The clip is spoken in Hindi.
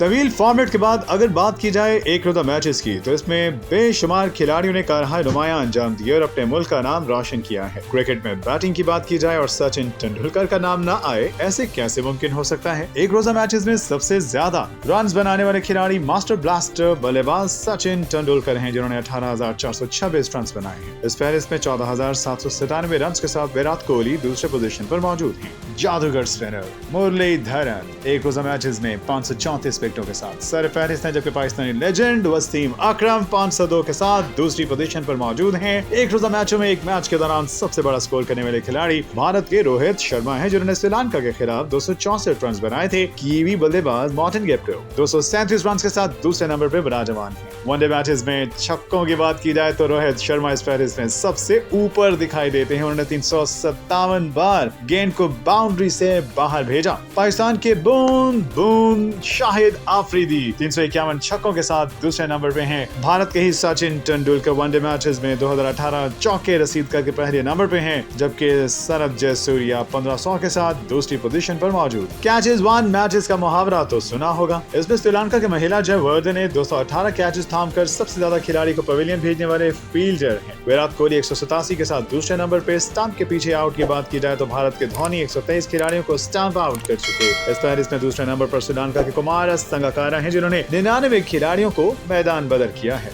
तवील फॉर्मेट के बाद अगर बात की जाए एक रोजा मैचेस की, तो इसमें बेशुमार खिलाड़ियों ने कारहाय नुमाया अंजाम दिए और अपने मुल्क का नाम रोशन किया है। क्रिकेट में बैटिंग की बात की जाए और सचिन तेंदुलकर का नाम न आए, ऐसे कैसे मुमकिन हो सकता है। एक रोजा मैचेस में सबसे ज्यादा रन बनाने वाले खिलाड़ी मास्टर ब्लास्टर बल्लेबाज सचिन तेंदुलकर हैं, जिन्होंने 18,426 रन बनाए हैं। इस फहरिस्त में 14,797 रन के साथ विराट कोहली दूसरे पोजीशन पर मौजूद हैं। जादूगर स्पिनर मुरलीधरन एक रोजा मैचेस में 534 विकेटों के साथ सरफहरिस्त हैं, जबकि पाकिस्तानी लेजेंड वसीम अकरम 502 के साथ दूसरी पोजीशन पर मौजूद हैं। एक रोजा मैचों में एक मैच के दौरान सबसे बड़ा स्कोर करने वाले खिलाड़ी भारत के रोहित शर्मा हैं, जिन्होंने श्रीलंका के खिलाफ 264 रन बनाए थे। कीवी बल्लेबाज मार्टिन गैप्टिल 237 रन के साथ दूसरे नंबर पर विराजमान हैं। वनडे मैचेस में छक्कों की बात की जाए तो रोहित शर्मा इस फहरिस्त में सबसे ऊपर दिखाई देते हैं। उन्होंने 357 बार गेंद को बाउंड्री से बाहर भेजा। पाकिस्तान के बूंद शाहिद आफरीदी 351 छक्कों के साथ दूसरे नंबर पे हैं। भारत के ही सचिन तेंदुलकर वनडे मैचेस में 2018 चौके रसीद करके पहले नंबर पे हैं, जबकि सनत जयसूर्या 1500 के साथ दूसरी पोजीशन पर मौजूद। कैचेस वन मैचेस का मुहावरा तो सुना होगा। इसमें श्रीलंका के महिला जयवर्धने ने 218 कैचेस थामकर सबसे ज्यादा खिलाड़ी को पवेलियन भेजने वाले फील्डर हैं। विराट कोहली 187 के साथ दूसरे नंबर पे। स्टंप के पीछे आउट की बात की जाए तो भारत के धोनी 123 खिलाड़ियों को स्टंप आउट कर चुके। इस फहरिस्त में दूसरे नंबर पर श्रीलंका के कुमार संगकारा हैं, जिन्होंने 99 खिलाड़ियों को मैदान बदर किया है।